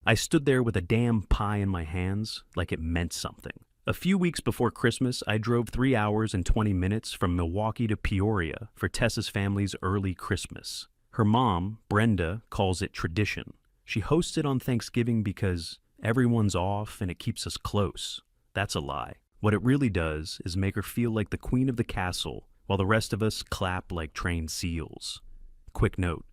I stood there with a damn pie in my hands like it meant something. A few weeks before Christmas, I drove 3 hours and 20 minutes from Milwaukee to Peoria for Tessa's family's early Christmas. Her mom, Brenda, calls it tradition. She hosts it on Thanksgiving because everyone's off and it keeps us close. That's a lie. What it really does is make her feel like the queen of the castle while the rest of us clap like trained seals. Quick note.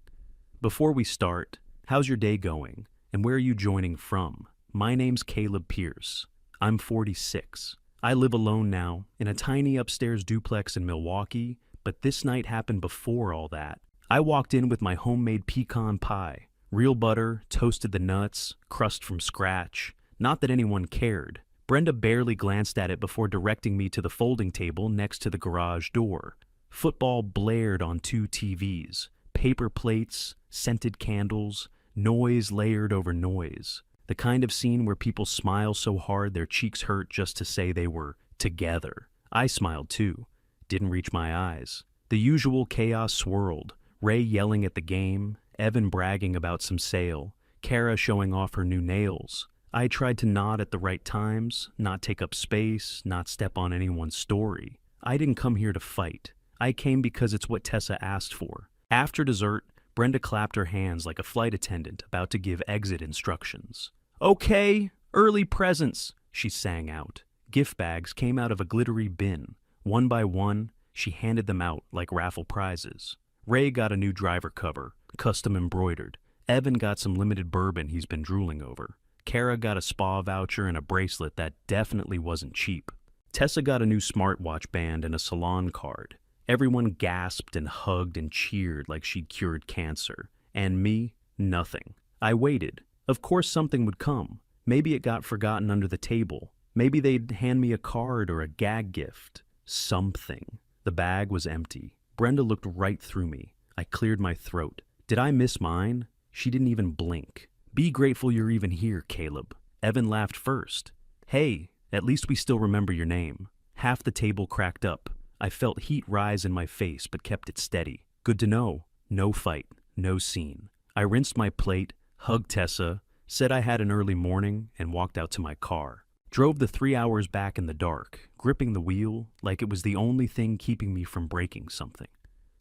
Before we start, how's your day going and where are you joining from? My name's Caleb Pierce. I'm 46. I live alone now in a tiny upstairs duplex in Milwaukee, but this night happened before all that. I walked in with my homemade pecan pie. Real butter, toasted the nuts, crust from scratch. Not that anyone cared. Brenda barely glanced at it before directing me to the folding table next to the garage door. Football blared on 2 TVs. Paper plates, scented candles, noise layered over noise. The kind of scene where people smile so hard their cheeks hurt just to say they were together. I smiled too. Didn't reach my eyes. The usual chaos swirled. Ray yelling at the game, Evan bragging about some sale, Kara showing off her new nails. I tried to nod at the right times, not take up space, not step on anyone's story. I didn't come here to fight. I came because it's what Tessa asked for. After dessert, Brenda clapped her hands like a flight attendant about to give exit instructions. "Okay, early presents," she sang out. Gift bags came out of a glittery bin. One by one, she handed them out like raffle prizes. Ray got a new driver cover, custom embroidered. Evan got some limited bourbon he's been drooling over. Kara got a spa voucher and a bracelet that definitely wasn't cheap. Tessa got a new smartwatch band and a salon card. Everyone gasped and hugged and cheered like she'd cured cancer. And me, nothing. I waited. Of course something would come. Maybe it got forgotten under the table. Maybe they'd hand me a card or a gag gift. Something. The bag was empty. Brenda looked right through me. I cleared my throat. Did I miss mine? She didn't even blink. "Be grateful you're even here, Caleb." Evan laughed first. "Hey, at least we still remember your name." Half the table cracked up. I felt heat rise in my face but kept it steady. Good to know. No fight. No scene. I rinsed my plate, hugged Tessa, said I had an early morning, and walked out to my car. Drove the 3 hours back in the dark, gripping the wheel like it was the only thing keeping me from breaking something.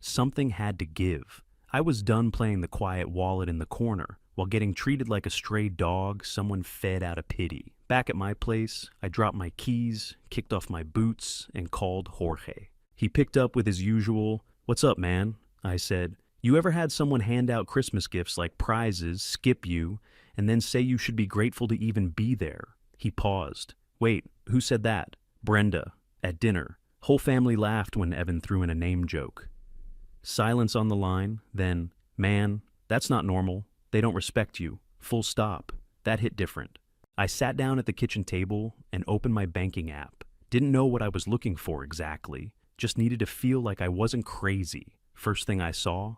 Something had to give. I was done playing the quiet wallet in the corner while getting treated like a stray dog someone fed out of pity. Back at my place, I dropped my keys, kicked off my boots, and called Jorge. He picked up with his usual, "What's up, man?" I said, "You ever had someone hand out Christmas gifts like prizes, skip you, and then say you should be grateful to even be there?" He paused. "Wait, who said that?" "Brenda. At dinner." Whole family laughed when Evan threw in a name joke. Silence on the line, then, "Man, that's not normal. They don't respect you. Full stop." That hit different. I sat down at the kitchen table and opened my banking app. Didn't know what I was looking for exactly. Just needed to feel like I wasn't crazy. First thing I saw?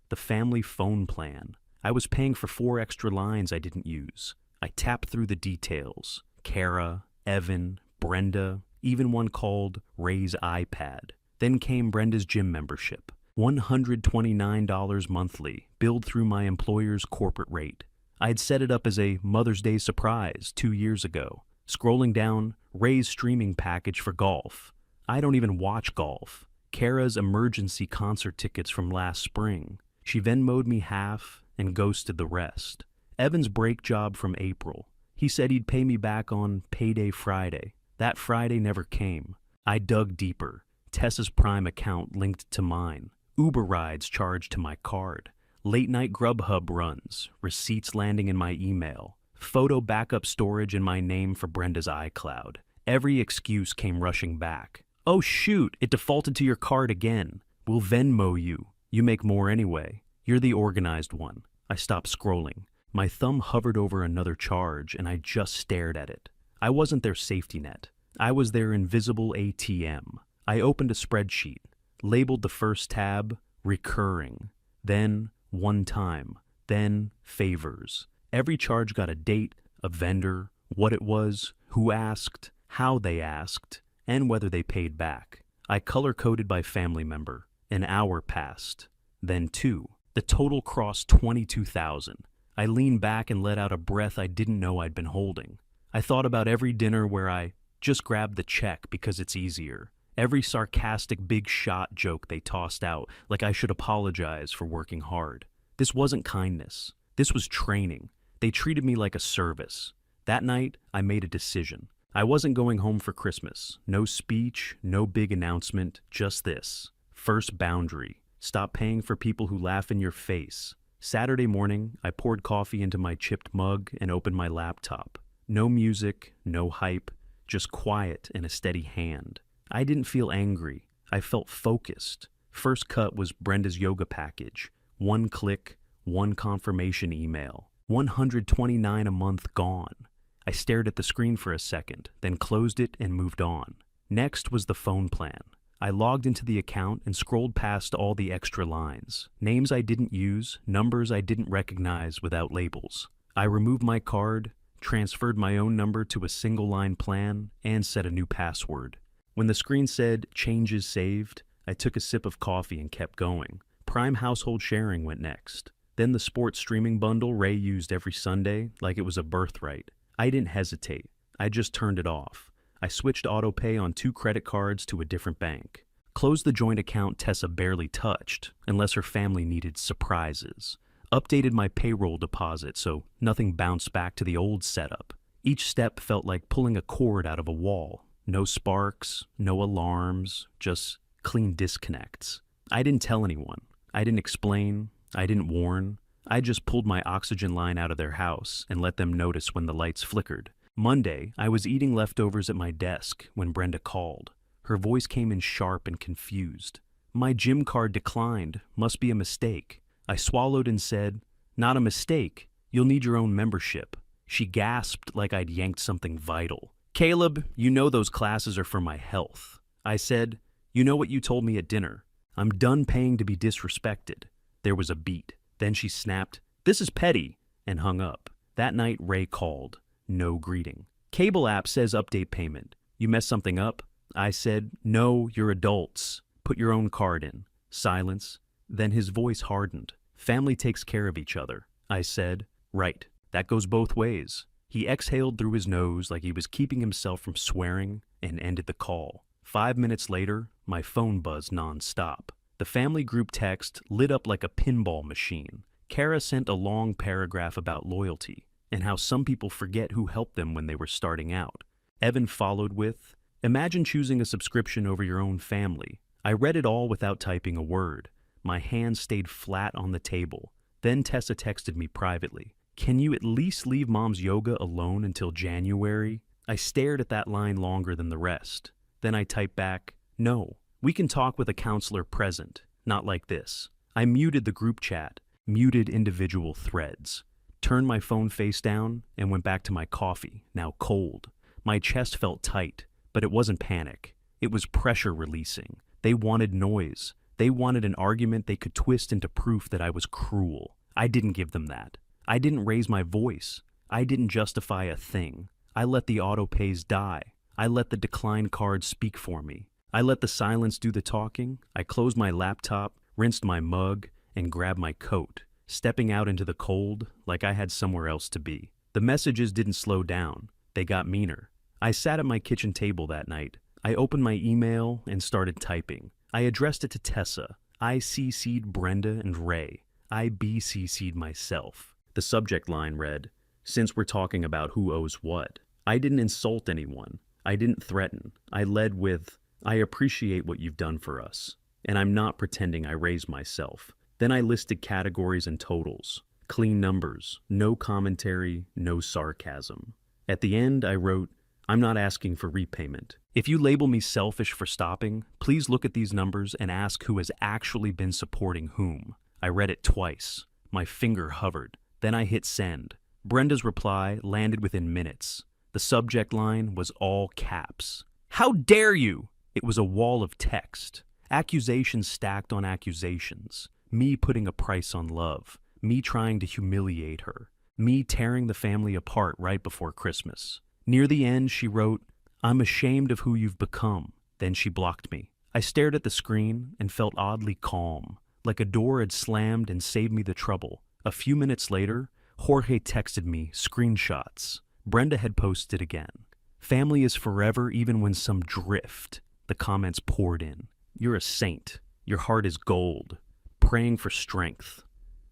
The family phone plan. I was paying for 4 extra lines I didn't use. I tapped through the details. Kara, Evan, Brenda, even one called Ray's iPad. Then came Brenda's gym membership. $129 monthly, billed through my employer's corporate rate. I had set it up as a Mother's Day surprise 2 years ago. Scrolling down, Ray's streaming package for golf. I don't even watch golf. Kara's emergency concert tickets from last spring. She Venmo'd me half and ghosted the rest. Evan's brake job from April. He said he'd pay me back on payday Friday. That Friday never came. I dug deeper. Tessa's Prime account linked to mine. Uber rides charged to my card. Late-night Grubhub runs. Receipts landing in my email. Photo backup storage in my name for Brenda's iCloud. Every excuse came rushing back. "Oh shoot, it defaulted to your card again. We'll Venmo you. You make more anyway. You're the organized one." I stopped scrolling. My thumb hovered over another charge, and I just stared at it. I wasn't their safety net. I was their invisible ATM. I opened a spreadsheet, labeled the first tab, recurring, then one time, then favors. Every charge got a date, a vendor, what it was, who asked, how they asked, and whether they paid back. I color-coded by family member. An hour passed, then 2. The total crossed 22,000. I leaned back and let out a breath I didn't know I'd been holding. I thought about every dinner where I just grabbed the check because it's easier. Every sarcastic big shot joke they tossed out, like I should apologize for working hard. This wasn't kindness. This was training. They treated me like a service. That night, I made a decision. I wasn't going home for Christmas. No speech, no big announcement, just this. First boundary. Stop paying for people who laugh in your face. Saturday morning, I poured coffee into my chipped mug and opened my laptop. No music, no hype, just quiet and a steady hand. I didn't feel angry. I felt focused. First cut was Brenda's yoga package. One click, one confirmation email. $129 a month gone. I stared at the screen for a second, then closed it and moved on. Next was the phone plan. I logged into the account and scrolled past all the extra lines. Names I didn't use, numbers I didn't recognize without labels. I removed my card, transferred my own number to a single-line plan, and set a new password. When the screen said, "Changes saved," I took a sip of coffee and kept going. Prime household sharing went next. Then the sports streaming bundle Ray used every Sunday like it was a birthright. I didn't hesitate. I just turned it off. I switched autopay on 2 credit cards to a different bank. Closed the joint account Tessa barely touched, unless her family needed surprises. Updated my payroll deposit so nothing bounced back to the old setup. Each step felt like pulling a cord out of a wall. No sparks, no alarms, just clean disconnects. I didn't tell anyone. I didn't explain. I didn't warn. I just pulled my oxygen line out of their house and let them notice when the lights flickered. Monday, I was eating leftovers at my desk when Brenda called. Her voice came in sharp and confused. "My gym card declined. Must be a mistake." I swallowed and said, "Not a mistake. You'll need your own membership." She gasped like I'd yanked something vital. "Caleb, you know those classes are for my health." I said, "You know what you told me at dinner. I'm done paying to be disrespected." There was a beat. Then she snapped, "This is petty," and hung up. That night, Ray called. No greeting. "Cable app says update payment. You messed something up?" I said, "No, you're adults. Put your own card in." Silence. Then his voice hardened. "Family takes care of each other." I said, "Right. That goes both ways." He exhaled through his nose like he was keeping himself from swearing and ended the call. 5 minutes later, my phone buzzed nonstop. The family group text lit up like a pinball machine. Kara sent a long paragraph about loyalty and how some people forget who helped them when they were starting out. Evan followed with, "Imagine choosing a subscription over your own family." I read it all without typing a word. My hands stayed flat on the table. Then Tessa texted me privately. "Can you at least leave Mom's yoga alone until January?" I stared at that line longer than the rest. Then I typed back, "No, we can talk with a counselor present, not like this." I muted the group chat, muted individual threads, turned my phone face down, and went back to my coffee, now cold. My chest felt tight, but it wasn't panic. It was pressure releasing. They wanted noise. They wanted an argument they could twist into proof that I was cruel. I didn't give them that. I didn't raise my voice. I didn't justify a thing. I let the autopays die. I let the decline cards speak for me. I let the silence do the talking. I closed my laptop, rinsed my mug, and grabbed my coat, stepping out into the cold like I had somewhere else to be. The messages didn't slow down. They got meaner. I sat at my kitchen table that night. I opened my email and started typing. I addressed it to Tessa. I CC'd Brenda and Ray. I BCC'd myself. The subject line read, "Since we're talking about who owes what." I didn't insult anyone. I didn't threaten. I led with, "I appreciate what you've done for us, and I'm not pretending I raised myself." Then I listed categories and totals. Clean numbers, no commentary, no sarcasm. At the end, I wrote, "I'm not asking for repayment. If you label me selfish for stopping, please look at these numbers and ask who has actually been supporting whom." I read it twice. My finger hovered. Then I hit send. Brenda's reply landed within minutes. The subject line was all caps. "How dare you!" It was a wall of text. Accusations stacked on accusations. Me putting a price on love. Me trying to humiliate her. Me tearing the family apart right before Christmas. Near the end, she wrote, "I'm ashamed of who you've become." Then she blocked me. I stared at the screen and felt oddly calm, like a door had slammed and saved me the trouble. A few minutes later, Jorge texted me screenshots. Brenda had posted again. Family is forever even when some drift. The comments poured in. You're a saint. Your heart is gold. Praying for strength.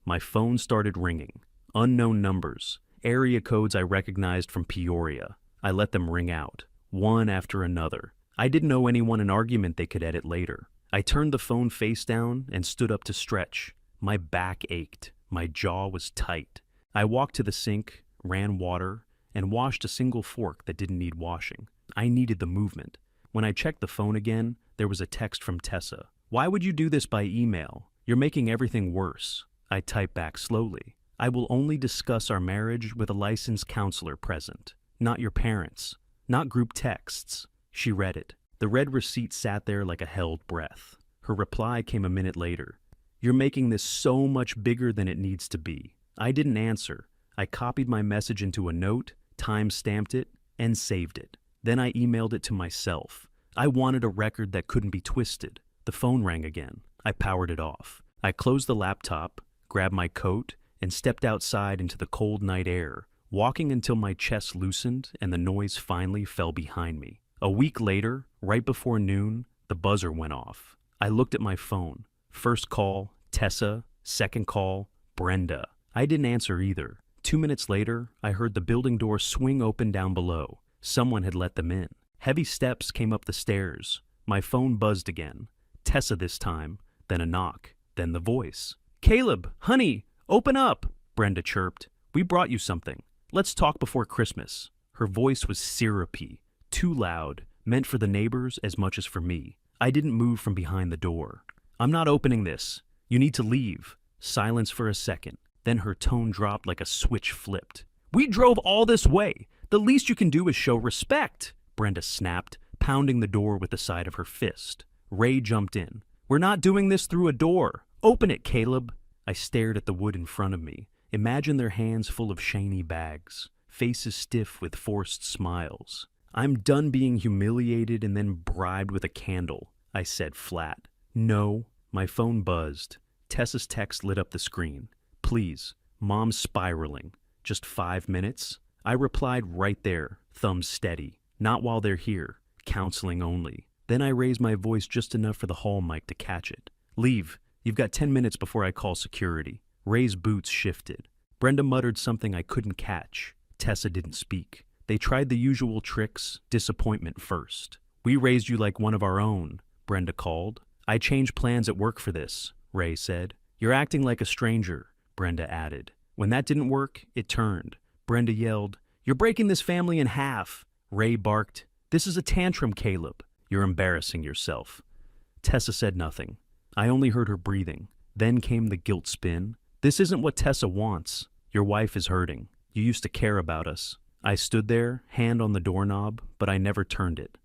My phone started ringing. Unknown numbers. Area codes I recognized from Peoria. I let them ring out, one after another. I didn't owe anyone an argument they could edit later. I turned the phone face down and stood up to stretch. My back ached. My jaw was tight. I walked to the sink, ran water, and washed a single fork that didn't need washing. I needed the movement. When I checked the phone again, there was a text from Tessa. Why would you do this by email? You're making everything worse. I typed back slowly. I will only discuss our marriage with a licensed counselor present. Not your parents. Not group texts. She read it. The red receipt sat there like a held breath. Her reply came a minute later. You're making this so much bigger than it needs to be. I didn't answer. I copied my message into a note, time-stamped it, and saved it. Then I emailed it to myself. I wanted a record that couldn't be twisted. The phone rang again. I powered it off. I closed the laptop, grabbed my coat, and stepped outside into the cold night air, walking until my chest loosened and the noise finally fell behind me. A week later, right before noon, the buzzer went off. I looked at my phone. First call, Tessa. Second call, Brenda. I didn't answer either. 2 minutes later, I heard the building door swing open down below. Someone had let them in. Heavy steps came up the stairs. My phone buzzed again. Tessa this time, then a knock, then the voice. Caleb, honey, open up, Brenda chirped. We brought you something. Let's talk before Christmas. Her voice was syrupy, too loud, meant for the neighbors as much as for me. I didn't move from behind the door. I'm not opening this. You need to leave. Silence for a second. Then her tone dropped like a switch flipped. We drove all this way. The least you can do is show respect, Brenda snapped, pounding the door with the side of her fist. Ray jumped in. We're not doing this through a door. Open it, Caleb. I stared at the wood in front of me. Imagine their hands full of shiny bags, faces stiff with forced smiles. I'm done being humiliated and then bribed with a candle, I said flat. No. My phone buzzed. Tessa's text lit up the screen. Please, Mom's spiraling. Just 5 minutes? I replied right there, thumbs steady. Not while they're here. Counseling only. Then I raised my voice just enough for the hall mic to catch it. Leave. You've got 10 minutes before I call security. Ray's boots shifted. Brenda muttered something I couldn't catch. Tessa didn't speak. They tried the usual tricks, disappointment first. We raised you like one of our own, Brenda called. I changed plans at work for this, Ray said. You're acting like a stranger, Brenda added. When that didn't work, it turned. Brenda yelled, You're breaking this family in half. Ray barked, This is a tantrum, Caleb. You're embarrassing yourself. Tessa said nothing. I only heard her breathing. Then came the guilt spin. This isn't what Tessa wants. Your wife is hurting. You used to care about us. I stood there, hand on the doorknob, but I never turned it.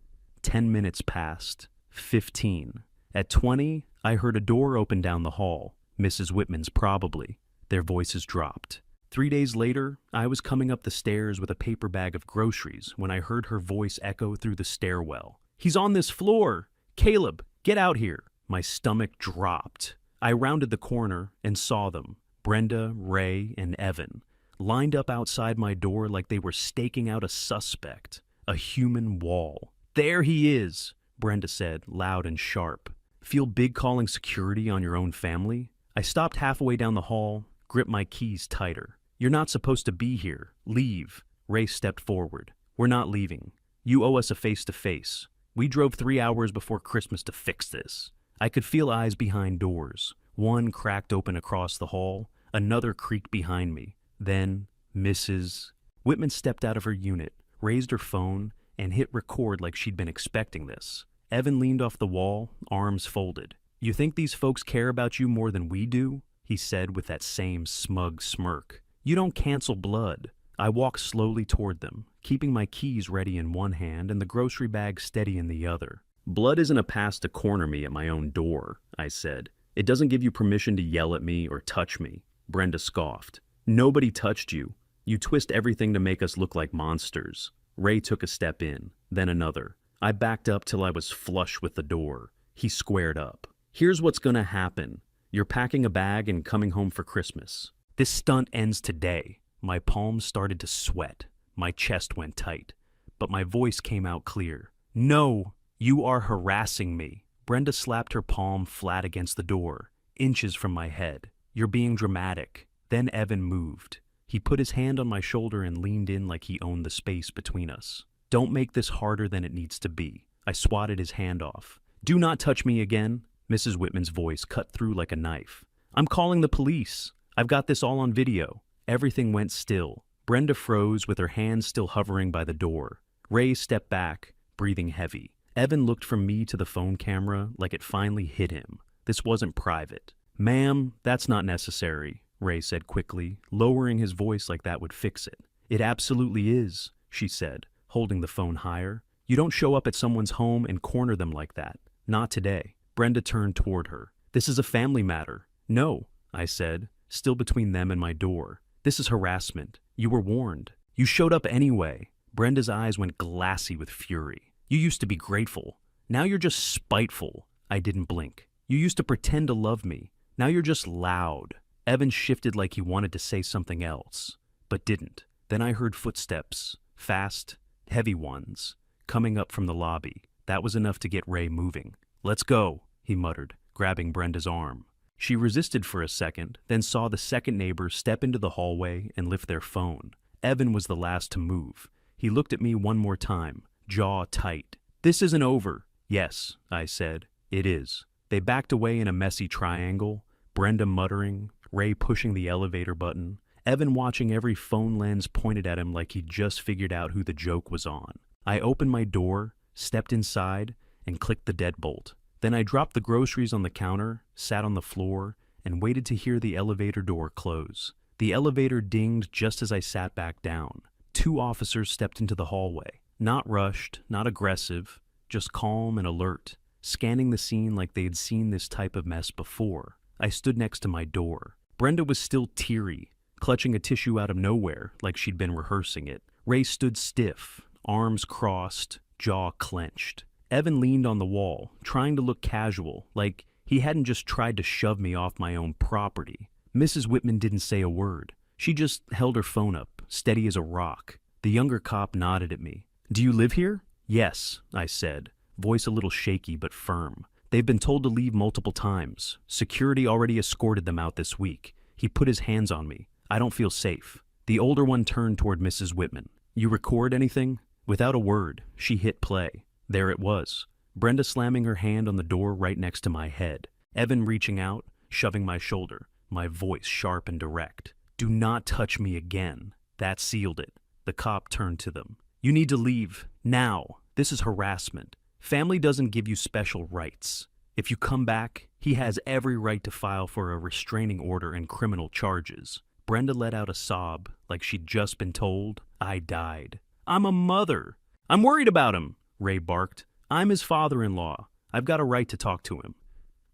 10 minutes passed. 15. At 20, I heard a door open down the hall. Mrs. Whitman's probably. Their voices dropped. 3 days later, I was coming up the stairs with a paper bag of groceries when I heard her voice echo through the stairwell. He's on this floor! Caleb, get out here! My stomach dropped. I rounded the corner and saw them, Brenda, Ray, and Evan, lined up outside my door like they were staking out a suspect, a human wall. There he is, Brenda said, loud and sharp. Feel big calling security on your own family? I stopped halfway down the hall, gripped my keys tighter. You're not supposed to be here. Leave. Ray stepped forward. We're not leaving. You owe us a face-to-face. We drove 3 hours before Christmas to fix this. I could feel eyes behind doors. One cracked open across the hall, another creaked behind me. Then, Mrs. Whitman stepped out of her unit, raised her phone, and hit record like she'd been expecting this. Evan leaned off the wall, arms folded. You think these folks care about you more than we do? He said with that same smug smirk. You don't cancel blood. I walked slowly toward them, keeping my keys ready in one hand and the grocery bag steady in the other. Blood isn't a pass to corner me at my own door, I said. It doesn't give you permission to yell at me or touch me. Brenda scoffed. Nobody touched you. You twist everything to make us look like monsters. Ray took a step in, then another. I backed up till I was flush with the door. He squared up. Here's what's gonna happen. You're packing a bag and coming home for Christmas. This stunt ends today. My palms started to sweat. My chest went tight. But my voice came out clear. No, you are harassing me. Brenda slapped her palm flat against the door, inches from my head. You're being dramatic. Then Evan moved. He put his hand on my shoulder and leaned in like he owned the space between us. Don't make this harder than it needs to be. I swatted his hand off. Do not touch me again. Mrs. Whitman's voice cut through like a knife. I'm calling the police. I've got this all on video. Everything went still. Brenda froze with her hands still hovering by the door. Ray stepped back, breathing heavy. Evan looked from me to the phone camera like it finally hit him. This wasn't private. Ma'am, that's not necessary, Ray said quickly, lowering his voice like that would fix it. It absolutely is, she said, holding the phone higher. You don't show up at someone's home and corner them like that. Not today. Brenda turned toward her. This is a family matter. No, I said, still between them and my door. This is harassment. You were warned. You showed up anyway. Brenda's eyes went glassy with fury. You used to be grateful. Now you're just spiteful. I didn't blink. You used to pretend to love me. Now you're just loud. Evan shifted like he wanted to say something else, but didn't. Then I heard footsteps, fast, heavy ones, coming up from the lobby. That was enough to get Ray moving. Let's go, he muttered, grabbing Brenda's arm. She resisted for a second, then saw the second neighbor step into the hallway and lift their phone. Evan was the last to move. He looked at me one more time, jaw tight. This isn't over. Yes, I said. It is. They backed away in a messy triangle, Brenda muttering, Ray pushing the elevator button, Evan watching every phone lens pointed at him like he'd just figured out who the joke was on. I opened my door, stepped inside, and clicked the deadbolt. Then I dropped the groceries on the counter, sat on the floor, and waited to hear the elevator door close. The elevator dinged just as I sat back down. 2 officers stepped into the hallway. Not rushed, not aggressive, just calm and alert, scanning the scene like they'd seen this type of mess before. I stood next to my door. Brenda was still teary, clutching a tissue out of nowhere like she'd been rehearsing it. Ray stood stiff, arms crossed, jaw clenched. Evan leaned on the wall, trying to look casual, like he hadn't just tried to shove me off my own property. Mrs. Whitman didn't say a word. She just held her phone up, steady as a rock. The younger cop nodded at me. Do you live here? Yes, I said, voice a little shaky but firm. They've been told to leave multiple times. Security already escorted them out this week. He put his hands on me. I don't feel safe. The older one turned toward Mrs. Whitman. You record anything? Without a word, she hit play. There it was. Brenda slamming her hand on the door right next to my head. Evan reaching out, shoving my shoulder, my voice sharp and direct. Do not touch me again. That sealed it. The cop turned to them. You need to leave, now. This is harassment. Family doesn't give you special rights. If you come back, he has every right to file for a restraining order and criminal charges. Brenda let out a sob, like she'd just been told, I died. I'm a mother. I'm worried about him, Ray barked. I'm his father-in-law. I've got a right to talk to him.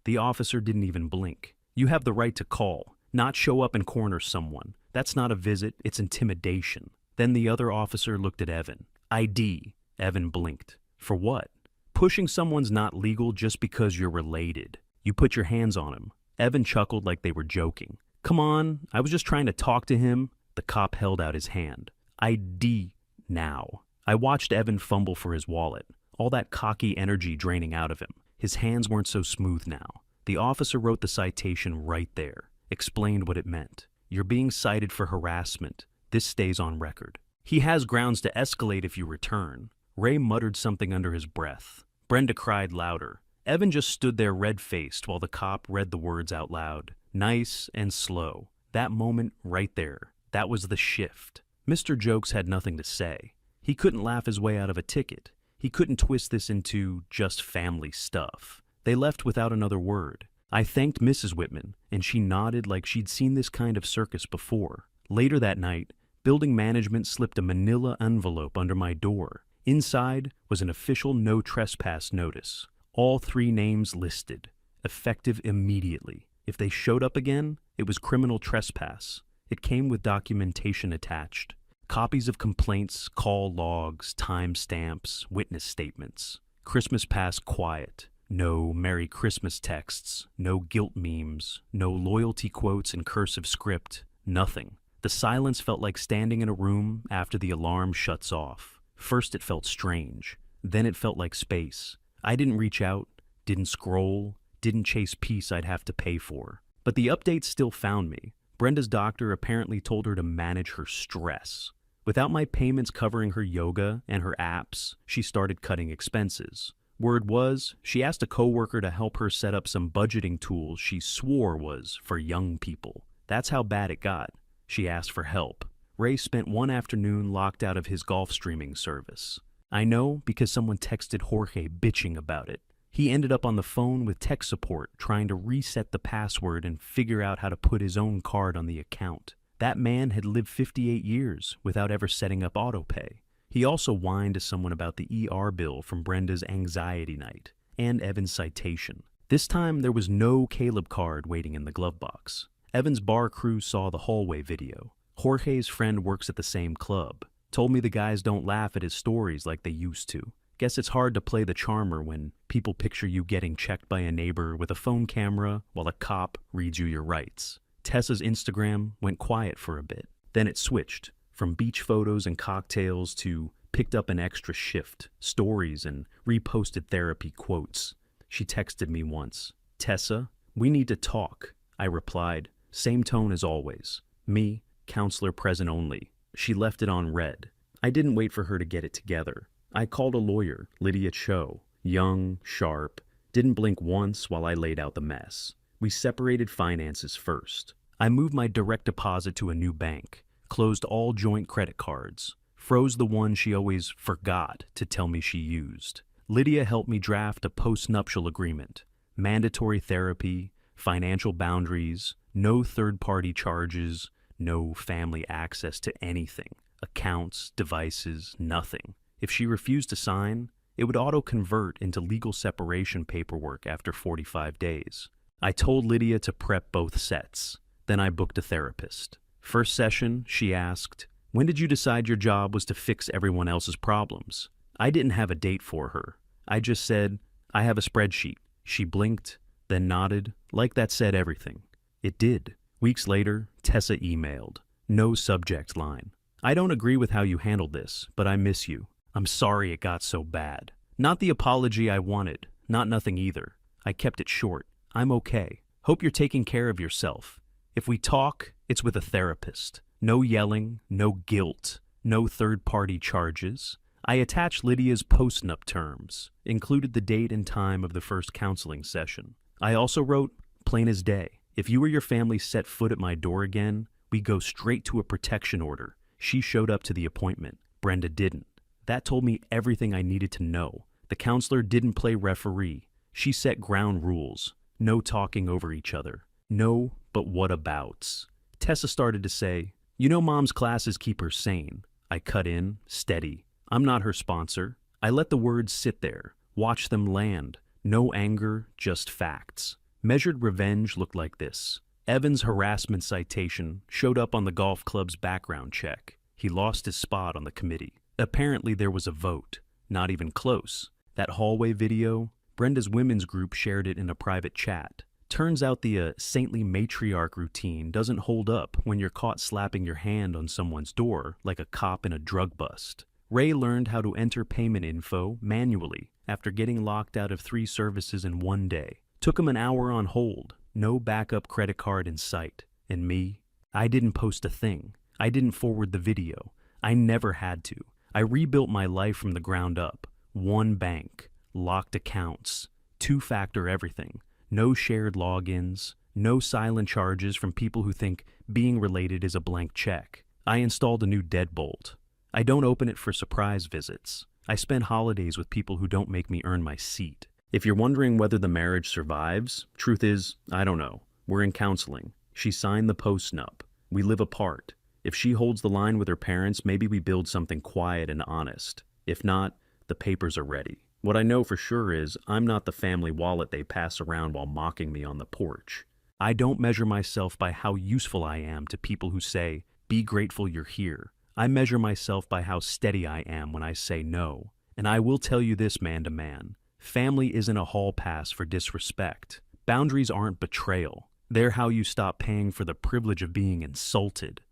The officer didn't even blink. You have the right to call, not show up and corner someone. That's not a visit, it's intimidation. Then the other officer looked at Evan. ID. Evan blinked. For what? Pushing someone's not legal just because you're related. You put your hands on him. Evan chuckled like they were joking. Come on, I was just trying to talk to him. The cop held out his hand. ID now. I watched Evan fumble for his wallet, all that cocky energy draining out of him. His hands weren't so smooth now. The officer wrote the citation right there, explained what it meant. You're being cited for harassment. This stays on record. He has grounds to escalate if you return. Ray muttered something under his breath. Brenda cried louder. Evan just stood there red-faced while the cop read the words out loud. Nice and slow. That moment right there. That was the shift. Mr. Jokes had nothing to say. He couldn't laugh his way out of a ticket. He couldn't twist this into just family stuff. They left without another word. I thanked Mrs. Whitman, and she nodded like she'd seen this kind of circus before. Later that night, building management slipped a manila envelope under my door. Inside was an official no trespass notice. All 3 names listed, effective immediately. If they showed up again, it was criminal trespass. It came with documentation attached. Copies of complaints, call logs, timestamps, witness statements. Christmas passed quiet. No Merry Christmas texts, no guilt memes, no loyalty quotes in cursive script, nothing. The silence felt like standing in a room after the alarm shuts off. First it felt strange, then it felt like space. I didn't reach out, didn't scroll, didn't chase peace I'd have to pay for. But the updates still found me. Brenda's doctor apparently told her to manage her stress. Without my payments covering her yoga and her apps, she started cutting expenses. Word was, she asked a coworker to help her set up some budgeting tools she swore was for young people. That's how bad it got. She asked for help. Ray spent one afternoon locked out of his golf streaming service. I know because someone texted Jorge bitching about it. He ended up on the phone with tech support trying to reset the password and figure out how to put his own card on the account. That man had lived 58 years without ever setting up autopay. He also whined to someone about the ER bill from Brenda's anxiety night and Evan's citation. This time there was no Caleb card waiting in the glove box. Evan's bar crew saw the hallway video. Jorge's friend works at the same club. Told me the guys don't laugh at his stories like they used to. Guess it's hard to play the charmer when people picture you getting checked by a neighbor with a phone camera while a cop reads you your rights. Tessa's Instagram went quiet for a bit. Then it switched from beach photos and cocktails to picked up an extra shift, stories, and reposted therapy quotes. She texted me once. "Tessa, we need to talk." I replied, same tone as always. Me, counselor present only. She left it on red. I didn't wait for her to get it together. I called a lawyer, Lydia Cho, young, sharp, didn't blink once while I laid out the mess. We separated finances first. I moved my direct deposit to a new bank, closed all joint credit cards, froze the one she always forgot to tell me she used. Lydia helped me draft a post-nuptial agreement, mandatory therapy, financial boundaries, no third-party charges, no family access to anything, accounts, devices, nothing. If she refused to sign, it would auto-convert into legal separation paperwork after 45 days. I told Lydia to prep both sets. Then I booked a therapist. First session, she asked, "When did you decide your job was to fix everyone else's problems?" I didn't have a date for her. I just said, "I have a spreadsheet." She blinked, then nodded, like that said everything. It did. Weeks later, Tessa emailed. No subject line. "I don't agree with how you handled this, but I miss you. I'm sorry it got so bad." Not the apology I wanted, not nothing either. I kept it short. "I'm okay. Hope you're taking care of yourself. If we talk, it's with a therapist. No yelling, no guilt, no third-party charges." I attached Lydia's post-nup terms, included the date and time of the first counseling session. I also wrote, "Plain as day. If you or your family set foot at my door again, we go straight to a protection order." She showed up to the appointment. Brenda didn't. That told me everything I needed to know. The counselor didn't play referee. She set ground rules. No talking over each other. No, but what abouts. Tessa started to say, "You know Mom's classes keep her sane." I cut in, steady. I'm not her sponsor. I let the words sit there, watch them land. No anger, just facts. Measured revenge looked like this. Evan's harassment citation showed up on the golf club's background check. He lost his spot on the committee. Apparently there was a vote. Not even close. That hallway video, Brenda's women's group shared it in a private chat. Turns out the saintly matriarch routine doesn't hold up when you're caught slapping your hand on someone's door like a cop in a drug bust. Ray learned how to enter payment info manually after getting locked out of 3 services in one day. Took him an hour on hold. No backup credit card in sight. And me? I didn't post a thing. I didn't forward the video. I never had to. I rebuilt my life from the ground up. One bank, locked accounts, 2-factor everything, no shared logins, no silent charges from people who think being related is a blank check. I installed a new deadbolt. I don't open it for surprise visits. I spend holidays with people who don't make me earn my seat. If you're wondering whether the marriage survives, truth is, I don't know. We're in counseling. She signed the post-nup. We live apart. If she holds the line with her parents, maybe we build something quiet and honest. If not, the papers are ready. What I know for sure is I'm not the family wallet they pass around while mocking me on the porch. I don't measure myself by how useful I am to people who say, "Be grateful you're here." I measure myself by how steady I am when I say no. And I will tell you this man to man. Family isn't a hall pass for disrespect. Boundaries aren't betrayal. They're how you stop paying for the privilege of being insulted.